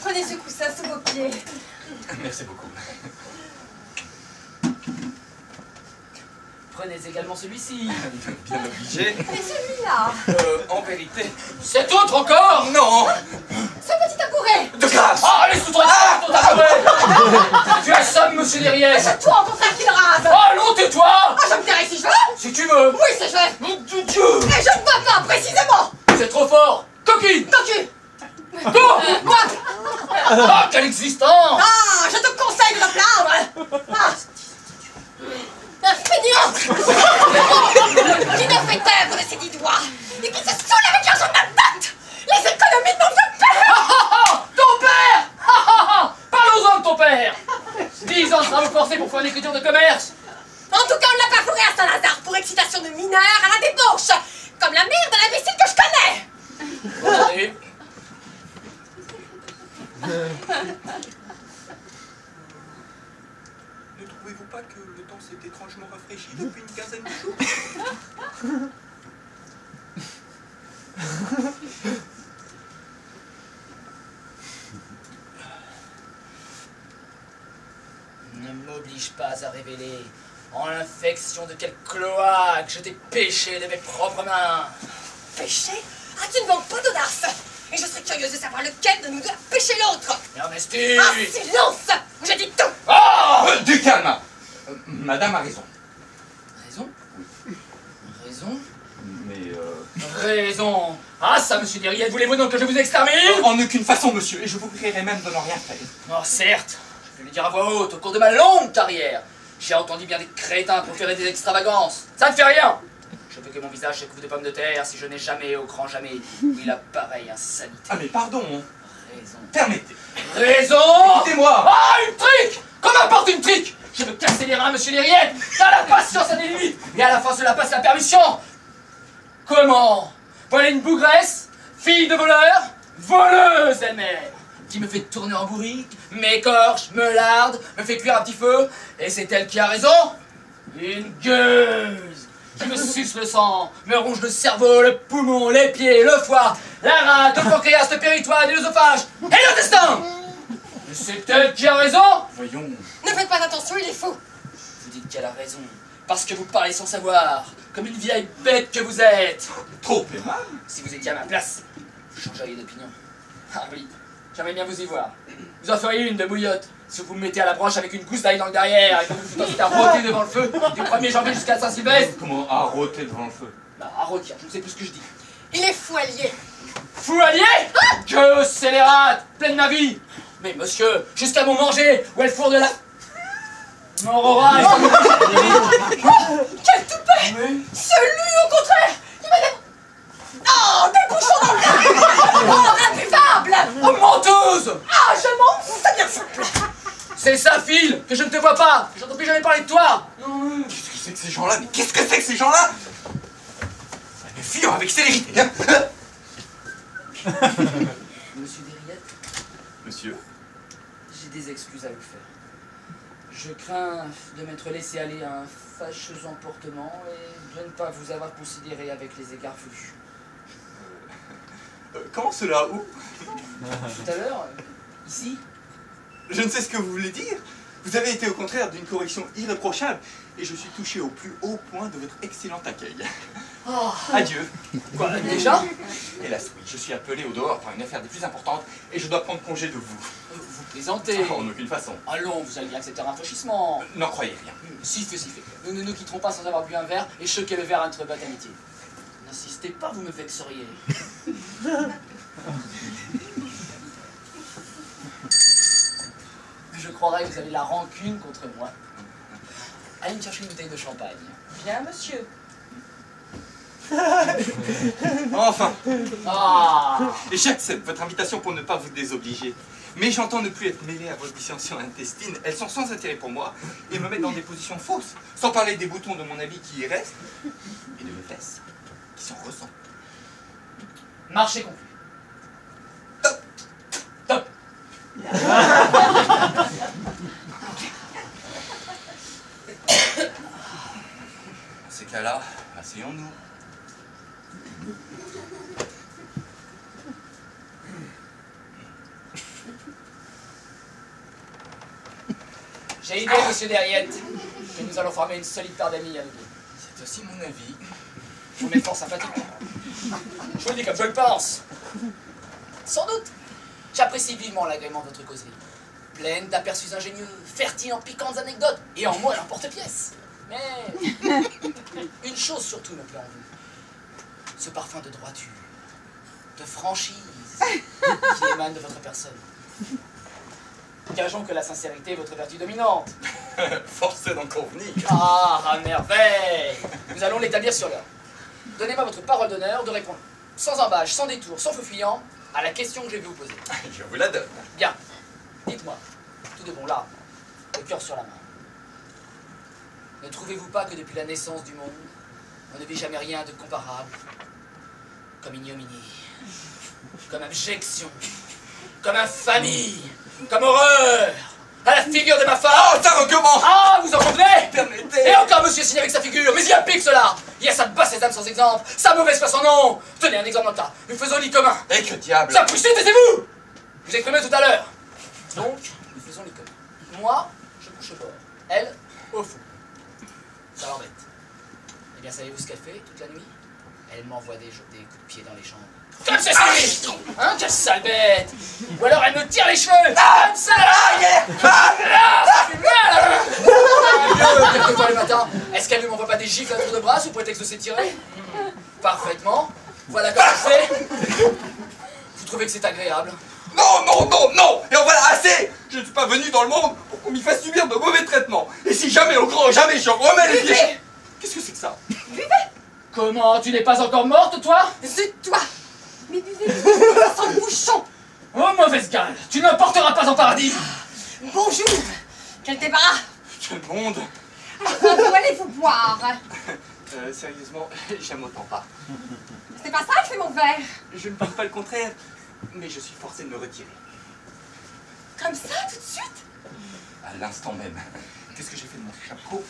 Prenez ce coussin sous vos pieds. Merci beaucoup. Prenez également celui-ci. Bien obligé. Et celui-là. En vérité... Cet autre encore? Non! Ce petit tabouret. De grâce! Ah, allez, sous-toi ton tabouret. Tu assomes, monsieur Derrière. C'est toi, au contraire, qui le rase. Ah non, tais-toi. Ah, je me tairai si je veux. Si tu veux. Oui, si je veux. Mon Dieu. Et je ne veux pas, précisément. C'est trop fort. Coquine. Cocu. Quoi? Quoi? Ah, quelle existence. Ah, je te conseille de te plaindre. Ah. Un fainéant qui ne fait œuvre de ses 10 doigts et qui se saoule avec l'argent de ma dot. Les économies de mon vieux père. Ton père. Parlons-en de ton père. 10 ans sera vous forcé pour faire une écriture de commerce. En tout cas, on ne l'a pas fourré à Saint-Lazare pour excitation de mineurs à la débauche, comme la mère de l'imbécile que je connais. Attendez. Ne trouvez-vous pas que le temps s'est étrangement rafraîchi depuis une quinzaine de jours? Ne m'oblige pas à révéler en l'infection de quel cloaque je t'ai péché de mes propres mains. Péché? Ah, tu ne manques pas d'audace. Et je serais curieuse de savoir lequel de nous deux a péché l'autre. Ernestine. Ah, silence. Je dis tout. Ah Du calme! Madame a raison. Raison? Raison? Mais Raison. Ah ça, monsieur Derrière, voulez-vous donc que je vous extermine? en aucune façon, monsieur, et je vous prierai même de n'en rien faire. Oh certes, je vais le dire à voix haute au cours de ma longue carrière. J'ai entendu bien des crétins proférer des extravagances. Ça ne fait rien. Je veux que mon visage se couvre de pommes de terre si je n'ai jamais, au grand jamais, eu la pareille insanité. Ah mais pardon, Raison. permettez. Raison. Écoutez-moi. Ah, une trique. Comme importe une trique. Je veux casser les reins, monsieur Derrière. Car la patience a des limites. Et à la fin, cela passe la permission. Comment? Voilà une bougresse, fille de voleur, voleuse elle-même, qui me fait tourner en bourrique, m'écorche, me larde, me fait cuire à petit feu, et c'est elle qui a raison? Une gueuse qui me suce le sang, me ronge le cerveau, le poumon, les pieds, le foie, la rate, le pancréas, le péritoine, l'œsophage et l'intestin. Et c'est elle qui a raison? Voyons. Ne faites pas attention, il est fou. Vous dites qu'elle a raison, parce que vous parlez sans savoir, comme une vieille bête que vous êtes. Trop aimable. Si vous étiez à ma place, vous changeriez d'opinion. Ah oui, j'aimerais bien vous y voir. Vous en feriez une de bouillotte, si vous me mettez à la broche avec une gousse d'ail dans le derrière et que vous vous à rôter devant le feu du 1er janvier jusqu'à Saint-Sylvestre. Comment arroter devant le feu? Bah, à rôtir, je ne sais plus ce que je dis. Il est fou allié. Fou allié? Que scélérate, pleine ma vie. Mais monsieur, jusqu'à mon manger, où elle fourre de la... Aurora, Quel toupet. oui. Celui, au contraire, il m'a des... Oh, des bouchons dans le nez. Oh, imbuvable. Oh, menteuse. Ah, je m'en fous, ça vient souple. C'est sa fille, que je ne te vois pas. J'entends plus jamais parler de toi. Qu'est-ce que c'est que ces gens-là? Mais qu'est-ce que c'est que ces gens-là? Une fille avec célérité, hein? Monsieur Derriette, Monsieur? j'ai des excuses à vous faire. Je crains de m'être laissé aller à un fâcheux emportement et de ne pas vous avoir considéré avec les égards voulus. Comment cela? Où? Tout à l'heure, ici, Je ne sais ce que vous voulez dire. Vous avez été au contraire d'une correction irréprochable et je suis touché au plus haut point de votre excellent accueil. oh, Adieu. quoi, déjà? Hélas, oui, je suis appelé au dehors par une affaire des plus importantes et je dois prendre congé de vous. Vous plaisantez. En aucune façon. Allons, vous alliez accepter un rafraîchissement. N'en croyez rien. Si fait, si fait. Nous ne nous quitterons pas sans avoir bu un verre et choquer le verre à notre batte amitié. N'insistez pas, vous me vexeriez. Je croirais que vous avez la rancune contre moi. Allez me chercher une bouteille de champagne. Bien, monsieur. Enfin, Ah, j'accepte votre invitation pour ne pas vous désobliger. Mais j'entends ne plus être mêlé à vos dissensions intestines. Elles sont sans intérêt pour moi et me mettent dans des positions fausses. Sans parler des boutons de mon habit qui y restent et de mes fesses qui s'en ressentent. marché conclu. Top. Top. Dans ces cas-là, asseyons-nous. J'ai idée, monsieur Derriette, que nous allons former une solide paire d'amis à nous deux. C'est aussi mon avis. Vous m'êtes fort sympathique. Je vous le dis comme je le pense. Sans doute. J'apprécie vivement l'agrément de votre causerie. Pleine d'aperçus ingénieux, fertile en piquantes anecdotes, et en moi l'emporte-pièce. Mais une chose surtout me plaît en vous. Ce parfum de droiture, de franchise, qui émane de votre personne. Gageons que la sincérité est votre vertu dominante. Forcé d'en convenir. Ah, à merveille! Nous allons l'établir sur l'heure. Donnez-moi votre parole d'honneur de répondre, sans embâche, sans détour, sans feu fuyant, à la question que je vais vous poser. Je vous la donne. Bien. Dites-moi, tout de bon là, le cœur sur la main. Ne trouvez-vous pas que depuis la naissance du monde, on ne vit jamais rien de comparable? Comme ignominie, comme abjection, comme infamie, comme horreur, à la figure de ma femme! Oh, ça recommence! Ah, vous en convenez? Permettez! Et encore monsieur signe avec sa figure, mais il y a pire que cela! Il y a sa basse âme sans exemple, sa mauvaise foi sans nom! Tenez un exemple dans le tas, nous faisons lit commun! Et que diable! Ça poussez, taisez-vous! Vous exprimez tout à l'heure. Donc, nous faisons lit commun. Moi, je couche au bord. Elle, au fond. Ça l'embête. Eh bien, savez-vous ce qu'elle fait toute la nuit? Elle m'envoie des coups de pied dans les jambes. Comme ceci! Hein, quelle sale bête! Ou alors elle me tire les cheveux! Comme ça! Ça fait mal! Quelquefois le matin, est-ce qu'elle ne m'envoie pas des gifles à tour de bras sous prétexte de s'étirer? Parfaitement. Voilà comme elle fait. Vous trouvez que c'est agréable? Non, non, non, non! Et en voilà assez! Je ne suis pas venu dans le monde pour qu'on m'y fasse subir de mauvais traitements. Et si jamais, au grand jamais, je remets les pieds... Qu'est-ce que c'est que ça? Comment? Tu n'es pas encore morte, toi? C'est toi. Mais buvez sans bouchon. Oh, mauvaise gale! Tu ne porteras pas en paradis! Bonjour. Quel débarras. Quel monde! Vous allez vous boire. Sérieusement, j'aime autant pas. C'est pas ça que c'est mon verre. Je ne parle pas le contraire, mais je suis forcé de me retirer. Comme ça, tout de suite? À l'instant même. Qu'est-ce que j'ai fait de mon chapeau?